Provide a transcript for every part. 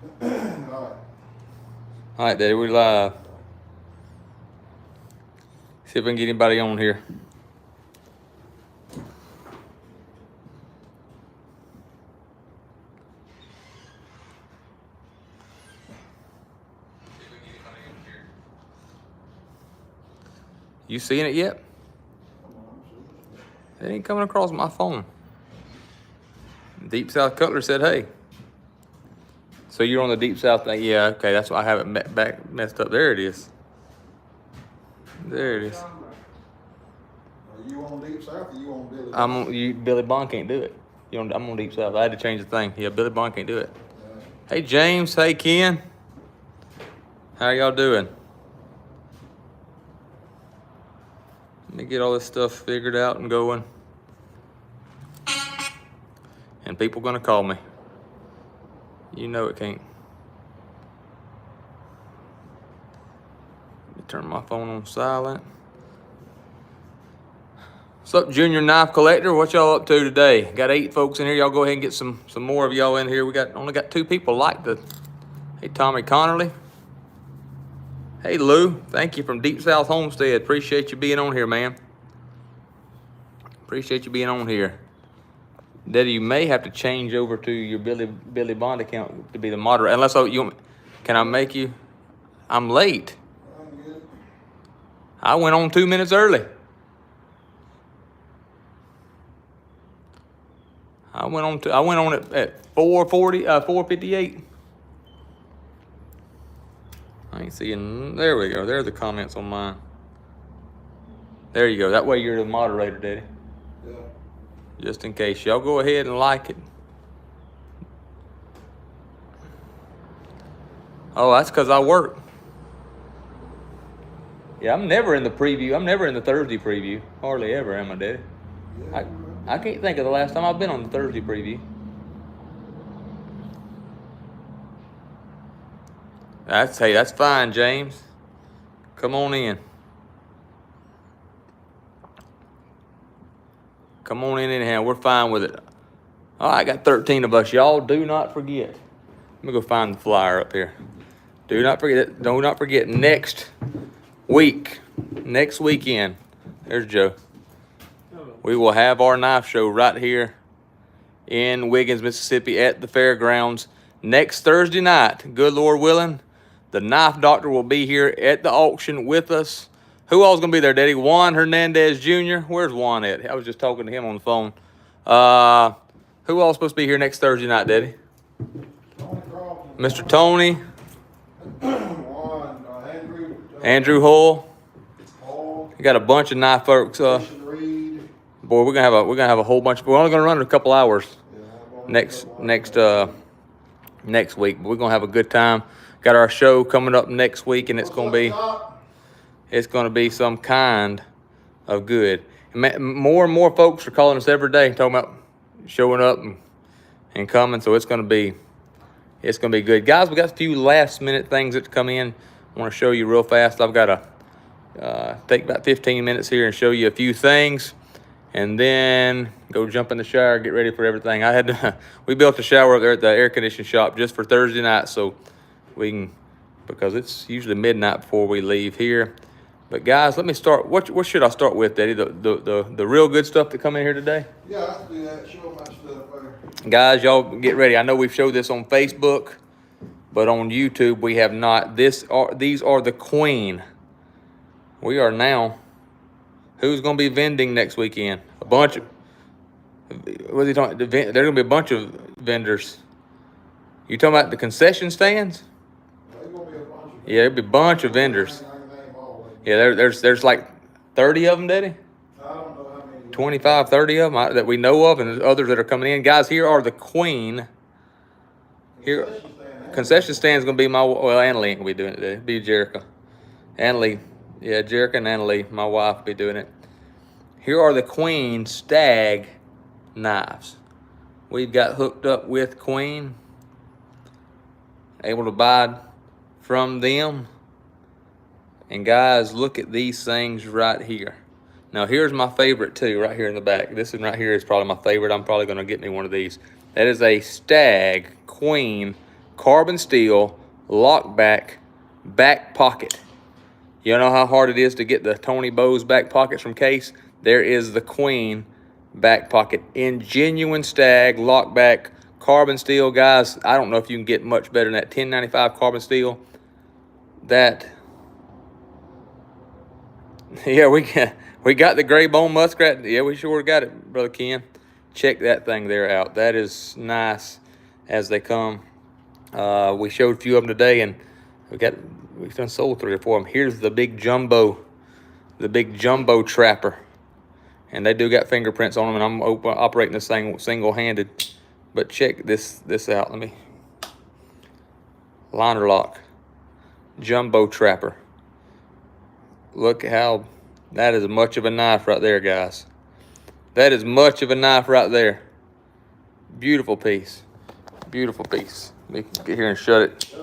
Alright. Alright, Daddy, we're live. See if we can get anybody on here. You seeing it yet? It ain't coming across my phone. Deep South Cutlery said, hey. So you're on the Deep South thing? Yeah, okay, that's why I have it messed up. There it is. There it is. Are you on Deep South or you on Billy? I'm on, Billy Bond can't do it. I'm on Deep South. I had to change the thing. Yeah, Billy Bond can't do it. Hey, James. Hey, Ken. How y'all doing? Let me get all this stuff figured out and going. And people gonna call me. You know it can't. Let me turn my phone on silent. What's up, Junior Knife Collector? What y'all up to today? Got 8 folks in here. Y'all go ahead and get some more of y'all in here. We only got 2 people like the. Hey, Tommy Connerly. Hey, Lou. Thank you from Deep South Homestead. Appreciate you being on here, man. Appreciate you being on here. Daddy, you may have to change over to your Billy Bond account to be the moderator. Unless can I make you? I'm late. I went on 2 minutes early. I went on at 4:40, 4:58. I ain't seeing. There we go. There's the comments on mine. There you go. That way you're the moderator, Daddy. Yeah. Just in case. Y'all go ahead and like it. Oh, that's because I work. Yeah, I'm never in the preview. I'm never in the Thursday preview. Hardly ever, am I, Daddy? Yeah. I can't think of the last time I've been on the Thursday preview. That's fine, James. Come on in. Come on in anyhow. We're fine with it. All right, I got 13 of us. Y'all do not forget. Let me go find the flyer up here. Do not forget next weekend. There's Joe. We will have our knife show right here in Wiggins, Mississippi at the fairgrounds next Thursday night. Good Lord willing, the knife doctor will be here at the auction with us. Who all's gonna be there, Daddy? Juan Hernandez Jr. Where's Juan at? I was just talking to him on the phone. Who all's supposed to be here next Thursday night, Daddy? Mr. Tony. Andrew Hull. We got a bunch of knife folks. Boy, we're gonna have a whole bunch. We're only gonna run in a couple hours next week. But we're gonna have a good time. Got our show coming up next week, and it's gonna be some kind of good. More and more folks are calling us every day, talking about showing up and coming. So it's gonna be good, guys. We got a few last minute things that come in. I want to show you real fast. I've got to take about 15 minutes here and show you a few things, and then go jump in the shower, get ready for everything. We built a shower up there at the air conditioning shop just for Thursday night, so we can, because it's usually midnight before we leave here. But guys, let me start. What should I start with, Daddy? The real good stuff that come in here today? Yeah, I can do that. Show my stuff there. Guys, y'all get ready. I know we've showed this on Facebook, but on YouTube we have not. These are the Queen. We are now. Who's going to be vending next weekend? A bunch of. What are you talking? There's going to be a bunch of vendors. You talking about the concession stands? Yeah, there'll be a bunch of vendors. Yeah, there's like 30 of them, Daddy. I don't know how many. 25, 30 of them that we know of, and there's others that are coming in. Guys, here are the Queen. Here, concession stand's gonna be Annalie ain't gonna be doing it today. It'll be Jerica. Annalie, yeah, Jerica and Annalie, my wife, will be doing it. Here are the Queen stag knives. We've got hooked up with Queen. Able to buy from them. And guys, look at these things right here. Now here's my favorite too, right here in the back. This one right here is probably my favorite. I'm probably gonna get me one of these. That is a stag Queen carbon steel, lockback, back pocket. You know how hard it is to get the Tony Bose back pockets from Case? There is the Queen back pocket in genuine stag, lockback, carbon steel. Guys, I don't know if you can get much better than that. 1095 carbon steel. That, yeah, we got the gray bone muskrat. Yeah, we sure got it, Brother Ken. Check that thing there out. That is nice as they come. We showed a few of them today, and we've done sold 3 or 4 of them. Here's the big jumbo trapper, and they do got fingerprints on them, and I'm operating this thing single-handed. But check this out. Let me, liner lock, jumbo trapper. Look how, that is much of a knife right there, guys. That is much of a knife right there. Beautiful piece. Beautiful piece. Let me get here and shut it.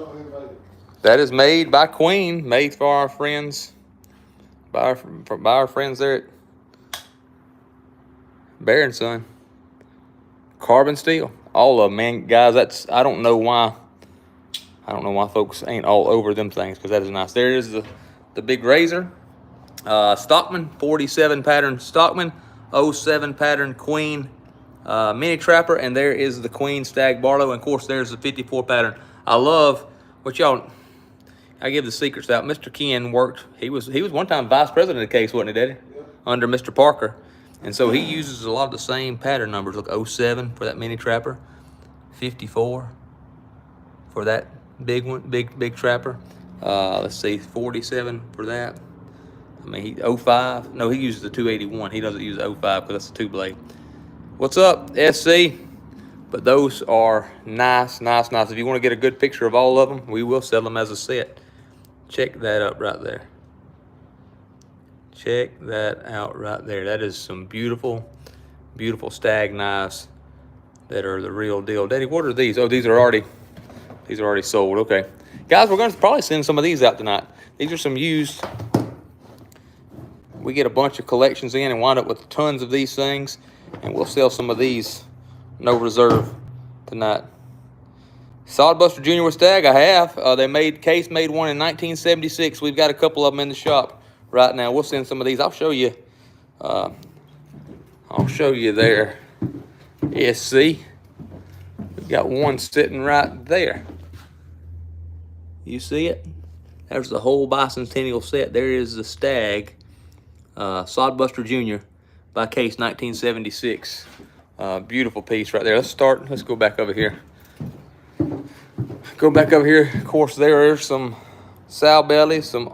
That is made by Queen, made for our friends, by our friends there at Bear and Son. Carbon steel, all of them, man, guys. I don't know why folks ain't all over them things, because that is nice. There is the big razor, Stockman 47 pattern Stockman, 07 pattern Queen mini trapper, and there is the Queen Stag Barlow, and of course there's the 54 pattern. I love what y'all. I give the secrets out. Mr. Ken worked. He was one time vice president of the Case, wasn't he, Daddy? Yeah. Under Mr. Parker, and so he uses a lot of the same pattern numbers. Look, 07 for that mini trapper, 54 for that big one, big trapper. Let's see, 47 for that. I mean, 05. No, he uses the 281. He doesn't use 05 because that's a 2-blade. What's up, SC? But those are nice. If you want to get a good picture of all of them, we will sell them as a set. Check that out right there. Check that out right there. That is some beautiful, beautiful stag knives that are the real deal. Daddy, what are these? Oh, these are already sold. Okay. Guys, we're going to probably send some of these out tonight. These are some used. We get a bunch of collections in and wind up with tons of these things, and we'll sell some of these no reserve tonight. Sodbuster Jr. with stag, I have. Case made one in 1976. We've got a couple of them in the shop right now. We'll send some of these. I'll show you. I'll show you there. SC. We've got one sitting right there. You see it? There's the whole bicentennial set. There is the stag, Sodbuster Jr. by Case 1976. Beautiful piece right there. Let's go back over here. Of course, there are some sow bellies, some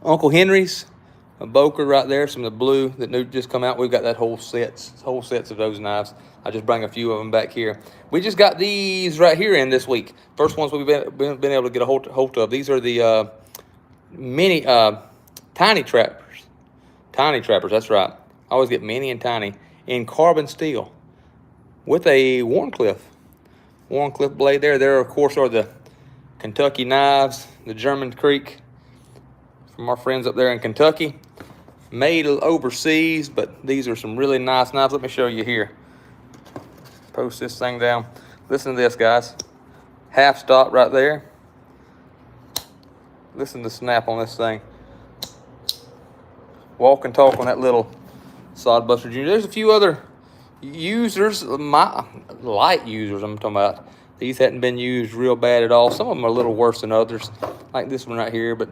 Uncle Henry's, a Boker right there, some of the blue that new just come out. We've got that whole sets of those knives. I just bring a few of them back here. We just got these right here in this week. First ones we've been able to get a hold of. These are the mini tiny trappers. Tiny trappers, that's right. I always get mini and tiny in carbon steel with a Warncliffe blade there. There, of course, are the Kentucky knives, the German Creek from our friends up there in Kentucky. Made overseas, but these are some really nice knives. Let me show you here. Post this thing down. Listen to this, guys. Half stop right there. Listen to the snap on this thing. Walk and talk on that little Sodbuster Jr. There's a few other users, my light users I'm talking about. These hadn't been used real bad at all. Some of them are a little worse than others, like this one right here. But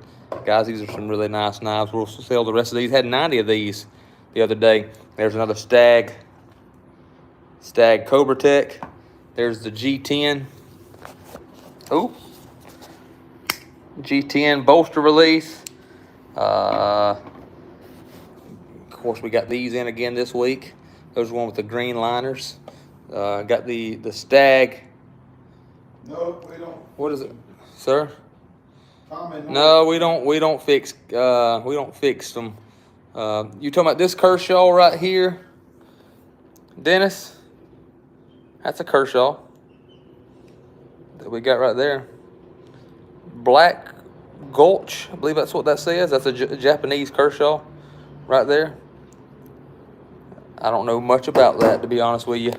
guys, these are some really nice knives. We'll sell the rest of these. Had 90 of these the other day. There's another Stag Cobra Tech. There's the G10. Oh, G10 bolster release. Of course, we got these in again this week. Those are one with the green liners. Got the Stag. No, we don't. What is it, sir? Tommy, No, we don't fix them. You talking about this Kershaw right here, Dennis? That's a Kershaw that we got right there. Black Gulch, I believe that's what that says. That's a Japanese Kershaw right there. I don't know much about that, to be honest with you,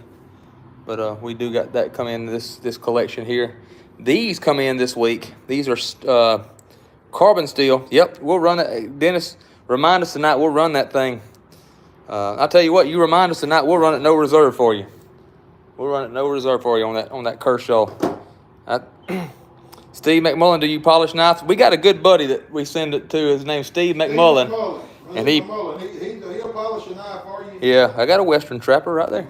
But we do got that come in this collection here. These come in this week. These are carbon steel. Yep, we'll run it. Dennis, remind us tonight. We'll run that thing. I'll tell you what. You remind us tonight. We'll run it no reserve for you. We'll run it no reserve for you on that Kershaw. Steve McMullen, do you polish knives? We got a good buddy that we send it to. His name's Steve McMullen. And he'll polish a knife for you. Yeah, I got a Western Trapper right there.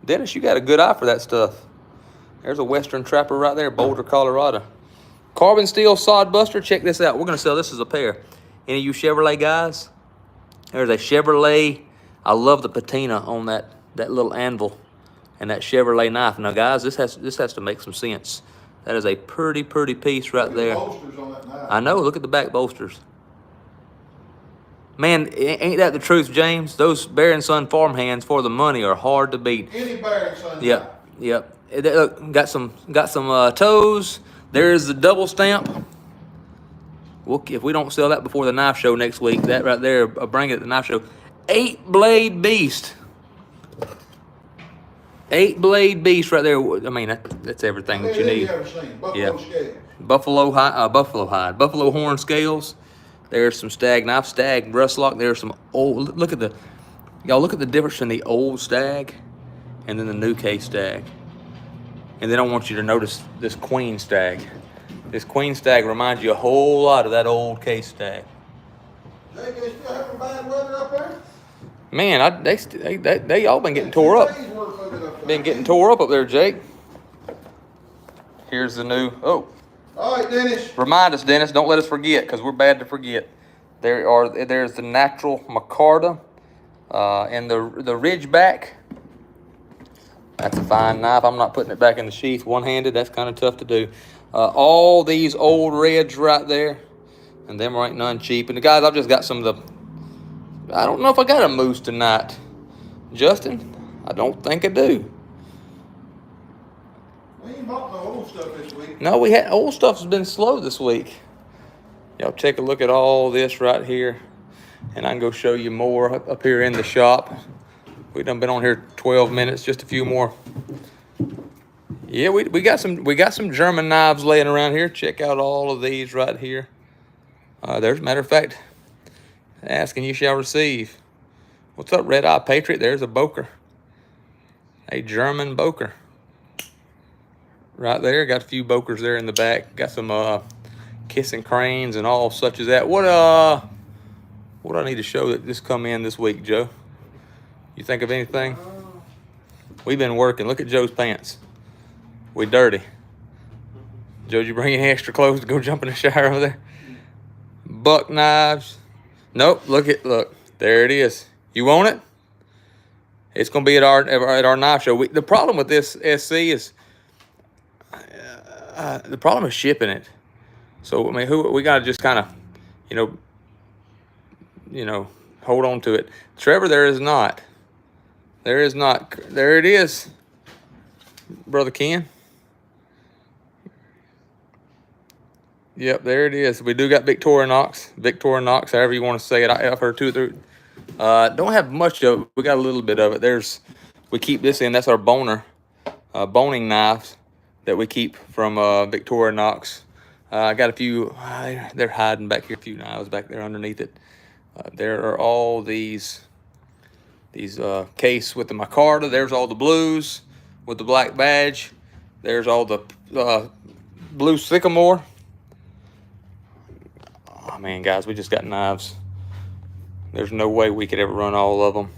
Dennis, you got a good eye for that stuff. There's a Western Trapper right there, Boulder, Colorado. Carbon steel sod buster. Check this out. We're going to sell this as a pair. Any of you Chevrolet guys? There's a Chevrolet. I love the patina on that little anvil and that Chevrolet knife. Now, guys, this has to make some sense. That is a pretty piece right there. Bolsters on that knife. I know. Look at the back bolsters. Man, ain't that the truth, James? Those Bear & Son farm hands for the money are hard to beat. Any Bear & Son. Yep. Look, got some toes. There's the double stamp. If we don't sell that before the knife show next week, that right there, I'll bring it at the knife show. 8-blade beast. 8-blade beast right there. I mean, that's everything that you need. Buffalo hide, buffalo horn scales. There's some stag knife, stag rust lock. There's some old. Look at the difference in the old stag and then the new case stag. And then I want you to notice this queen stag. This queen stag reminds you a whole lot of that old case stag. Jay, they still having bad weather up there? Man, they all been getting tore up. Been getting tore up there, Jake. Here's the new. Oh. All right, Dennis. Remind us, Dennis. Don't let us forget, because we're bad to forget. There's the natural micarta and the Ridgeback. That's a fine knife. I'm not putting it back in the sheath one-handed. That's kind of tough to do. All these old reds right there, and them ain't none cheap. And the guys, I've just got some of the. I don't know if I got a moose tonight, Justin. I don't think I do. We ain't bought no old stuff this week. No, old stuff's been slow this week. Y'all take a look at all this right here, and I can go show you more up here in the shop. We done been on here 12 minutes, just a few more. Yeah, we got some German knives laying around here. Check out all of these right here. There's a matter of fact, ask and you shall receive. What's up, Red Eye Patriot? There's a Boker, a German Boker. Right there, got a few Bokers there in the back. Got some kissing cranes and all such as that. What I need to show that just come in this week, Joe? You think of anything? We've been working. Look at Joe's pants. We dirty. Joe, did you bring any extra clothes to go jump in the shower over there? Buck knives. Nope. Look. There it is. You want it? It's gonna be at our knife show. The problem with this SC is the problem is shipping it. So I mean, we gotta just kind of, hold on to it. Trevor, there is not. There it is, Brother Ken. Yep, there it is. We do got Victorinox, however you want to say it. I've heard two or three. Don't have much of it. We got a little bit of it. We keep this in. That's our boning knives that we keep from Victorinox. I got a few. They're hiding back here. A few knives back there underneath it. There are all these case with the micarta. There's all the blues with the black badge. There's all the blue sycamore. Oh man, guys, we just got knives. There's no way we could ever run all of them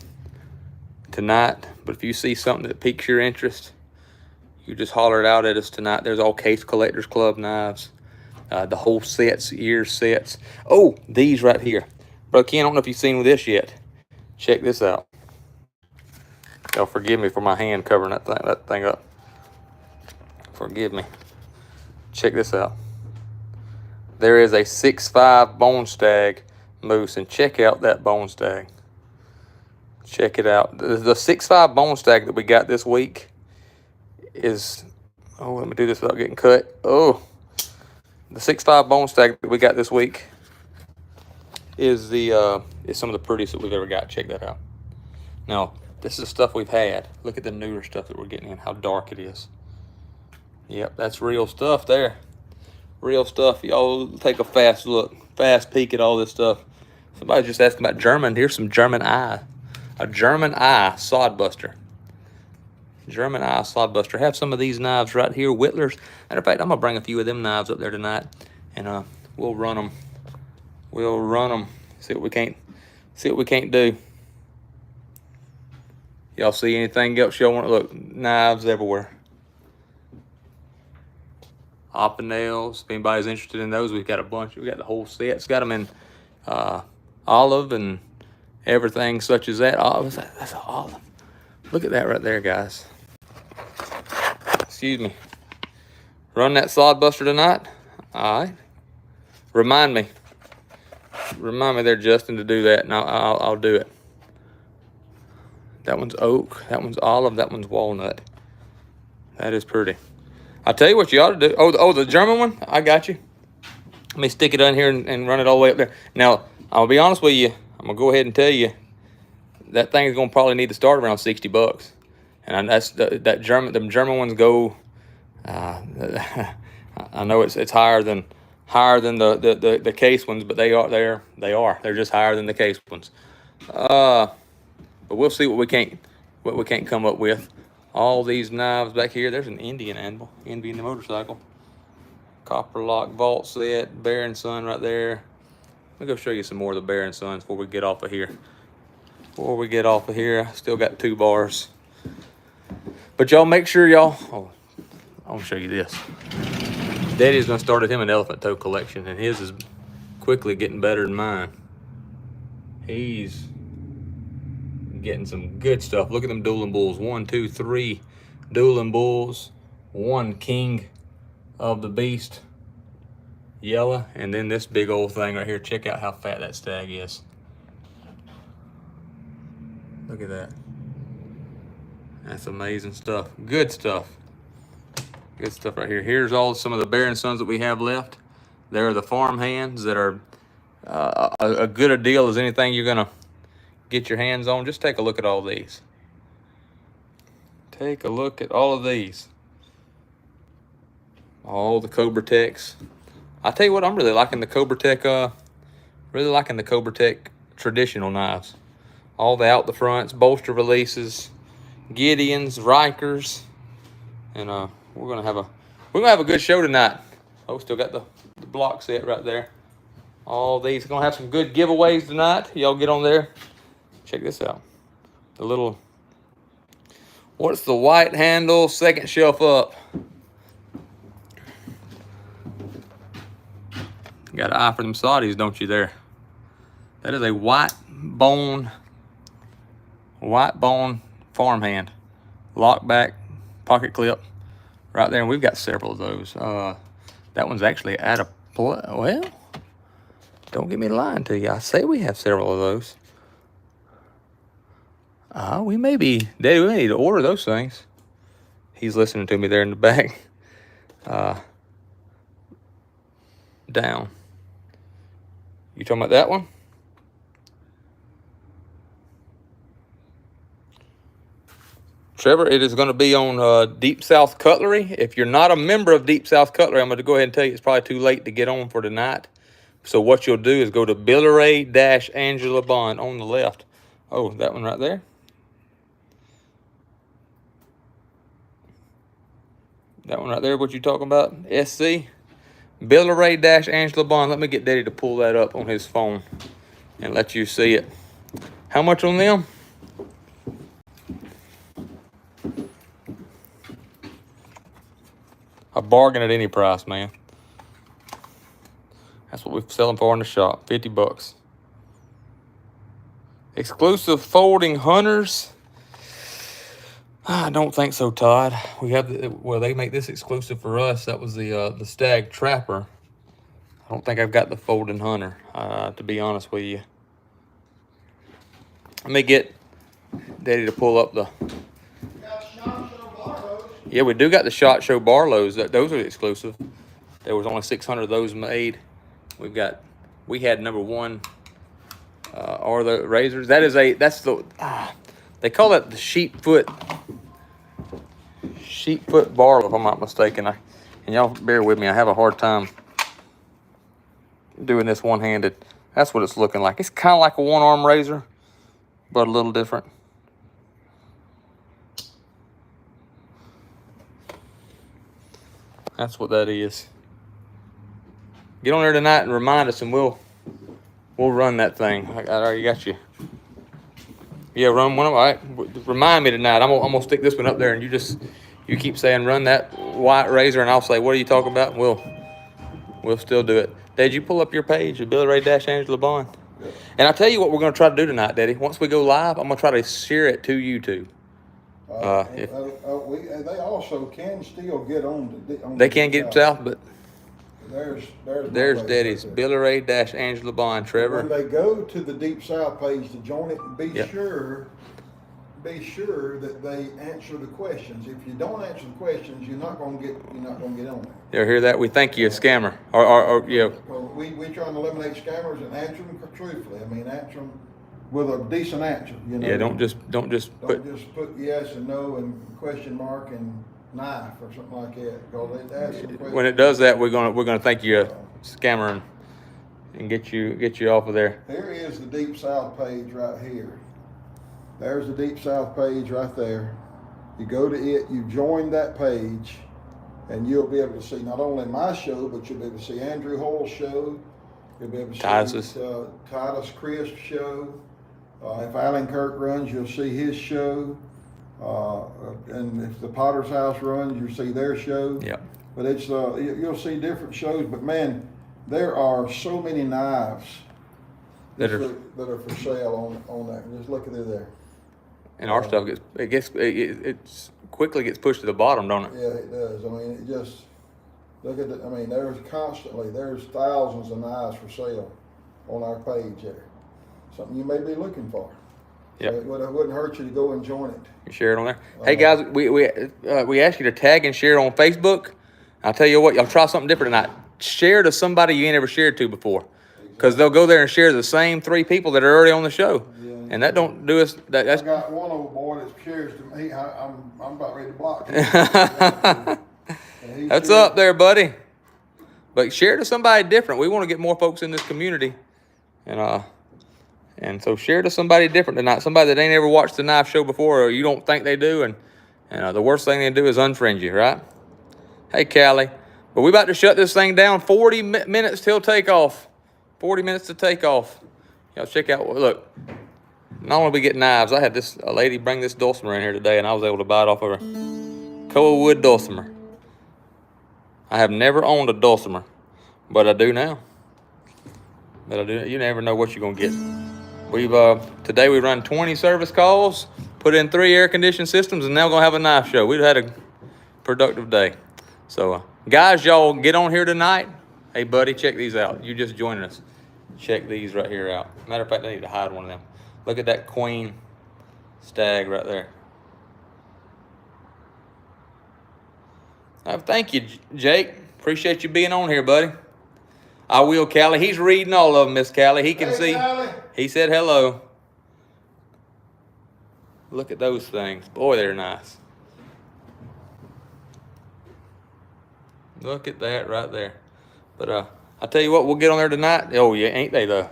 tonight. But if you see something that piques your interest, you just holler it out at us tonight. There's all Case Collectors Club knives. The whole sets, ear sets. Oh, these right here. Bro, Ken, I don't know if you've seen this yet. Check this out. Y'all forgive me for my hand covering that thing up. Forgive me. Check this out. There is a 6'5" bone stag moose, and check out that bone stag. Check it out. The 6'5" bone stag that we got this week is, let me do this without getting cut. The 6'5" bone stag that we got this week is some of the prettiest that we've ever got. Check that out. Now, This is stuff we've had. Look at the newer stuff that we're getting in, how dark it is. Yep, that's real stuff there. Real stuff. Y'all take a fast look, fast peek at all this stuff. Somebody just asked about German. Here's some German eye. A German eye sodbuster. German eye sodbuster. Have some of these knives right here, Whittlers. Matter of fact, I'm gonna bring a few of them knives up there tonight, and we'll run them. We'll run them. See what we can't do. Y'all see anything else y'all want to look? Knives everywhere. Opinels. If anybody's interested in those, we've got a bunch. We got the whole set. It's got them in olive and everything such as that. Oh, that's an olive. Look at that right there, guys. Excuse me. Run that sodbuster tonight. All right. Remind me there, Justin, to do that, and I'll do it. That one's oak. That one's olive. That one's walnut. That is pretty. I'll tell you what you ought to do. Oh, the German one? I got you. Let me stick it on here and run it all the way up there. Now, I'll be honest with you. I'm going to go ahead and tell you that thing is going to probably need to start around $60. And that's them German ones go. I know it's higher than the case ones, but they're just higher than the case ones. But we'll see what we can't come up with. All these knives back here. There's an Indian anvil, Indian motorcycle. Copper lock vault set, Bear and Son right there. Let me go show you some more of the Bear and Sons before we get off of here. I still got 2 bars. But y'all make sure y'all, I'll show you this. Daddy's gonna start him an elephant toe collection, and his is quickly getting better than mine. He's getting some good stuff. Look at them dueling bulls. 1, 2, 3 dueling bulls. 1 king of the beast, yellow, and then this big old thing right here. Check out how fat that stag is. Look at that. That's amazing stuff. Good stuff. Good stuff right here. Here's some of the Bear and Sons that we have left. There are the farm hands that are a good a deal as anything you're gonna get your hands on. Just take a look at all these. Take a look at all of these. All the Cobra Techs. I tell you what, I'm really liking the Cobra Tech. Really liking the Cobra Tech traditional knives. All the out the fronts, bolster releases, Gideons, Rikers, and we're gonna have a good show tonight. Oh, still got the block set right there. All these. Gonna have some good giveaways tonight. Y'all get on there. Check this out. The little, what's the white handle, second shelf up? Got an eye for them Saudis, don't you there? That is a white bone farmhand. Lock back, pocket clip, right there. And we've got several of those. That one's actually out of play. Well, don't get me lying to you. I say we have several of those. We may need to order those things. He's listening to me there in the back. Down. You talking about that one? Trevor, it is going to be on Deep South Cutlery. If you're not a member of Deep South Cutlery, I'm going to go ahead and tell you it's probably too late to get on for tonight. So what you'll do is go to Billeray-Angela Bond on the left. Oh, that one right there. That one right there, what you talking about? SC? Billeray-Angela Bond. Let me get Daddy to pull that up on his phone and let you see it. How much on them? A bargain at any price, man. That's what we sell them for in the shop. $50. Exclusive folding hunters. I don't think so, Todd. We have they make this exclusive for us. That was the Stag Trapper. I don't think I've got the folding hunter, to be honest with you. Let me get Daddy to pull up the. Yeah, we do got the SHOT Show Barlows. Those are exclusive. There was only 600 of those made. We had number 1 are the razors. That's They call that the sheepfoot barley, if I'm not mistaken. And y'all bear with me. I have a hard time doing this one-handed. That's what it's looking like. It's kind of like a one-arm razor, but a little different. That's what that is. Get on there tonight and remind us, and we'll run that thing. I already got you. Yeah, run one of them. All right. Remind me tonight. I'm gonna stick this one up there, and you keep saying run that white razor, and I'll say, what are you talking about? And we'll still do it. Dad, you pull up your page of Billy Ray - Angela Bond. Yeah. And I'll tell you what we're gonna try to do tonight, Daddy. Once we go live, I'm gonna try to share it to YouTube. They also can still get on They can't get south, but there's Daddy's Billy Ray - Angela Bond, Trevor. When they go to the Deep South page to join it, be Yep. sure that they answer the questions. If you don't answer the questions, you're not gonna get on there. You hear that? We thank you, a scammer. Or yeah. Well, we try and eliminate scammers and answer them truthfully. I mean, answer them with a decent answer. Yeah, don't just Don't just put yes and no and question mark and knife or something like that. Because they ask some questions. when it does that, we're gonna thank you, a scammer, and get you off of there. Here is the Deep South page right here. There's the Deep South page right there. You go to it, you join that page, and you'll be able to see not only my show, but you'll be able to see Andrew Hall's show. You'll be able to see Titus Crisp's show. If Alan Kirk runs, you'll see his show. And if the Potter's House runs, you'll see their show. Yep. But it's you'll see different shows. But man, there are so many knives that are for sale on that. Just look at it there. And our stuff it quickly gets pushed to the bottom, don't it? Yeah, it does. I mean, it just look at it. I mean, there's thousands of knives for sale on our page there. Something you may be looking for. Yeah. So it wouldn't hurt you to go and join it. You share it on there. Hey guys, we ask you to tag and share on Facebook. I'll tell you what, y'all try something different tonight. Share to somebody you ain't ever shared to before, because they'll go there and share the same 3 people that are already on the show. Yeah. And that don't do us. That's. I got one old boy that shares to me. I'm about ready to block him. That's up there, buddy. But share to somebody different. We want to get more folks in this community, and so share to somebody different tonight. Somebody that ain't ever watched the knife show before, or you don't think they do, and the worst thing they do is unfriend you, right? Hey, Callie. But we about to shut this thing down. 40 minutes till takeoff. 40 minutes to takeoff. Y'all check out. Look. Not only we get knives, I had a lady bring this dulcimer in here today, and I was able to buy it off of her. Koa wood dulcimer. I have never owned a dulcimer, but I do now. You never know what you're gonna get. Today we run 20 service calls, put in 3 air conditioned systems, and now we're gonna have a knife show. We've had a productive day. So, guys, y'all get on here tonight. Hey, buddy, check these out. You just joined us. Check these right here out. Matter of fact, I need to hide one of them. Look at that queen stag right there. Thank you, Jake. Appreciate you being on here, buddy. I will, Callie. He's reading all of them, Miss Callie. He can see. Callie. He said hello. Look at those things. Boy, they're nice. Look at that right there. But I tell you what, we'll get on there tonight. Oh yeah, ain't they though?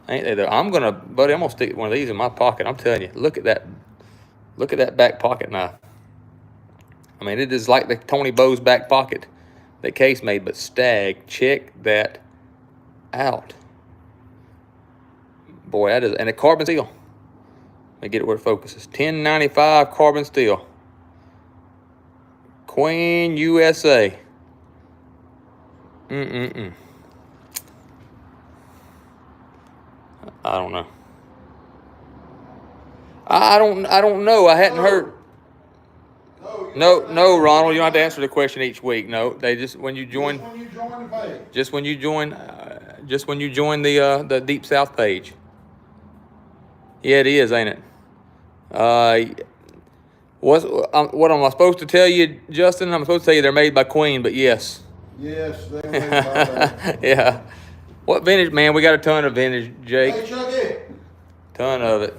I'm gonna stick one of these in my pocket. I'm telling you, look at that back pocket knife. I mean, it is like the Tony Bowes back pocket that Case made, but stag, check that out. Boy, that is, and a carbon steel. Let me get it where it focuses. 1095 carbon steel. Queen USA. I don't know. I don't know. I hadn't heard. No, Ronald. You don't have to answer the question each week. No, they just when you join. Just when you join the page. Just when you join the Deep South page. Yeah, it is, ain't it? What am I supposed to tell you, Justin? I'm supposed to tell you they're made by Queen, but yes. Yes, they're made by that. Yeah. What vintage, man? We got a ton of vintage, Jake. Hey, Chucky. Ton of it.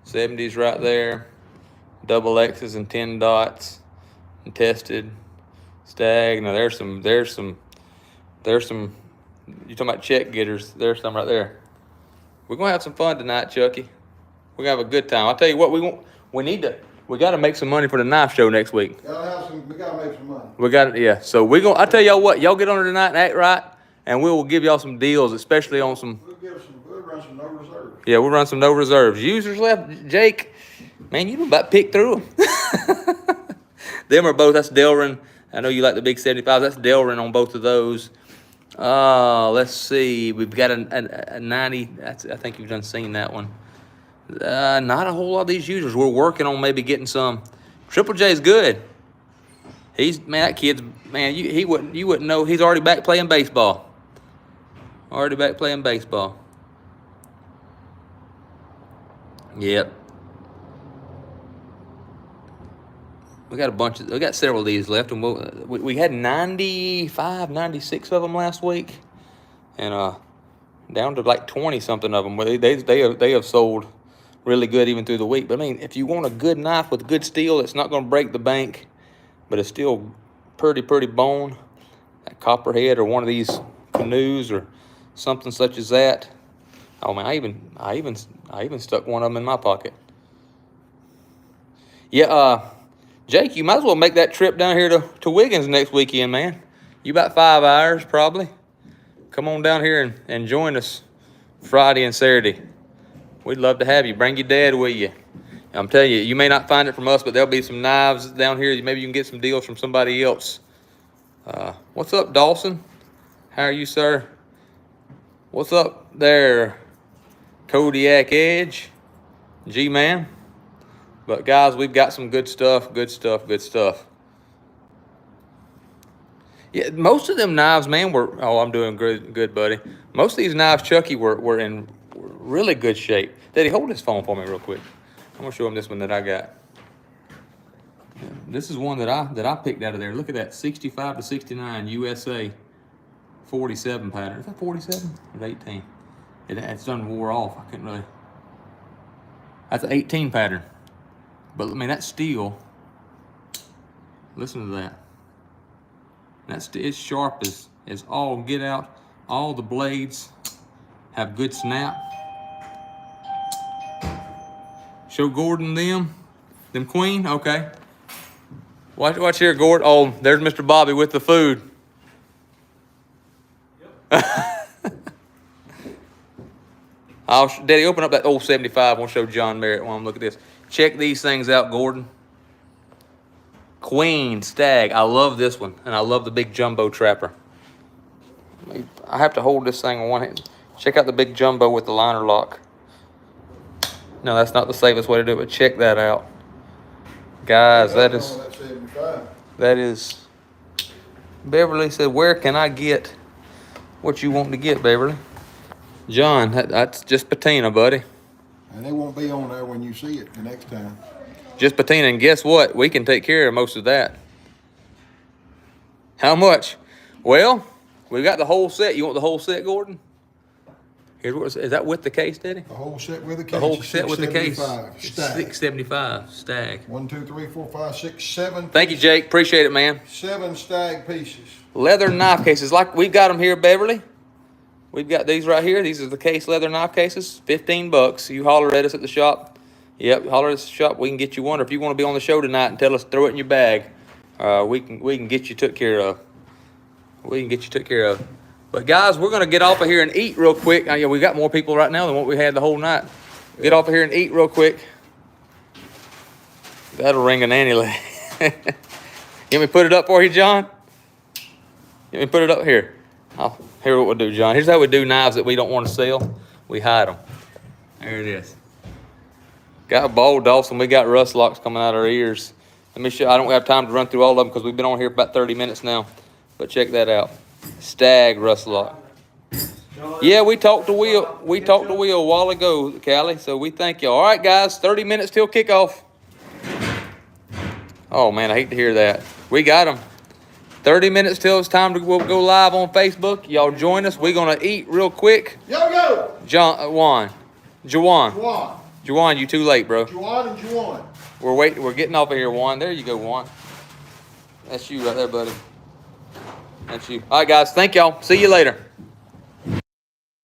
70s right there. Double X's and 10 dots. And tested. Stag. Now there's some. You talking about check getters? There's some right there. We're gonna have some fun tonight, Chucky. We're gonna have a good time. I'll tell you what, we gotta make some money for the knife show next week. We gotta make some money. Yeah. So I tell y'all what, y'all get on it tonight and act right, and we will give y'all some deals, especially on some. We'll run some no reserves. Yeah, we'll run some no reserves. Users left, Jake. Man, you about pick through them. Them are both. That's Delrin. I know you like the big 75. That's Delrin on both of those. Let's see. We've got a 90. I think you've done seen that one. Not a whole lot of these users. We're working on maybe getting some. Triple J's good. That kid's, man, you wouldn't know. He's already back playing baseball. Yep. We got several of these left, and we had 95, 96 of them last week, and down to like 20 something of them. They have sold really good even through the week. But I mean, if you want a good knife with good steel, it's not going to break the bank, but it's still pretty bone. That copperhead or one of these canoes or something such as that. Oh man, I even stuck one of them in my pocket. Yeah, Jake, you might as well make that trip down here to Wiggins next weekend, man. You about 5 hours probably. Come on down here and join us Friday and Saturday. We'd love to have you. Bring your dad with you. I'm telling you, you may not find it from us, but there'll be some knives down here. Maybe you can get some deals from somebody else. What's up, Dawson? How are you, sir? What's up there, Kodiak Edge? G-Man. But guys, we've got some good stuff. Yeah, most of them knives, man, I'm doing good, buddy. Most of these knives, Chucky, were in really good shape. Daddy, hold this phone for me real quick. I'm gonna show him this one that I got. Yeah, this is one that I picked out of there. Look at that, 65 to 69 USA 47 pattern. Is that 47 or 18? It's done wore off. I couldn't really. That's an 18 pattern. But I mean, that steel. Listen to that. It's sharp as all get out. All the blades have good snap. Show Gordon them Queen. Okay. Watch here, Gordon. Oh, there's Mr. Bobby with the food. Yep. Daddy, open up that old 75. We'll show John Merritt while I'm looking at this. Check these things out, Gordon. Queen stag. I love this one, and I love the big jumbo trapper. I have to hold this thing in one hand. Check out the big jumbo with the liner lock. No, that's not the safest way to do it, but check that out. Guys, that is... Beverly said, where can I get what you want to get, Beverly? John, that's just patina, buddy. And they won't be on there when you see it the next time. Just patina, and guess what? We can take care of most of that. How much? Well, we got the whole set. You want the whole set, Gordon? Is that with the case, Daddy? The whole set with the case. The whole set with the case. Stag. $675 stag. 1, 2, 3, 4, 5, 6, 7. Thank you, Jake. Appreciate it, man. 7 stag pieces. Leather knife cases, like we've got them here, Beverly. We've got these right here. These are the case leather knife cases. $15. You holler at us at the shop. Yep, holler at us at the shop. We can get you one. Or if you want to be on the show tonight and tell us, throw it in your bag. We can get you took care of. But guys, we're gonna get off of here and eat real quick. We got more people right now than what we had the whole night. Get off of here and eat real quick. That'll ring a nanny leg. Get me put it up for you, John? Get me put it up here. Here's what we'll do, John. Here's how we do knives that we don't want to sell. We hide them. There it is. Got a bowl, Dawson. We got rust locks coming out of our ears. Let me show. I don't have time to run through all of them because we've been on here for about 30 minutes now. But check that out. Stag rust lock. Yeah, we talked to Will. We talked to Will a while ago, Callie. So we thank you. All right, guys. 30 minutes till kickoff. Oh man, I hate to hear that. We got them. 30 minutes till it's time to go live on Facebook. Y'all join us. We're gonna eat real quick. Yo. Jawan. Juwan, you too late, bro. Juwan and Juwan. We're waiting. We're getting off of here, Juan. There you go, Juan. That's you right there, buddy. That's you. All right, guys. Thank y'all. See you later.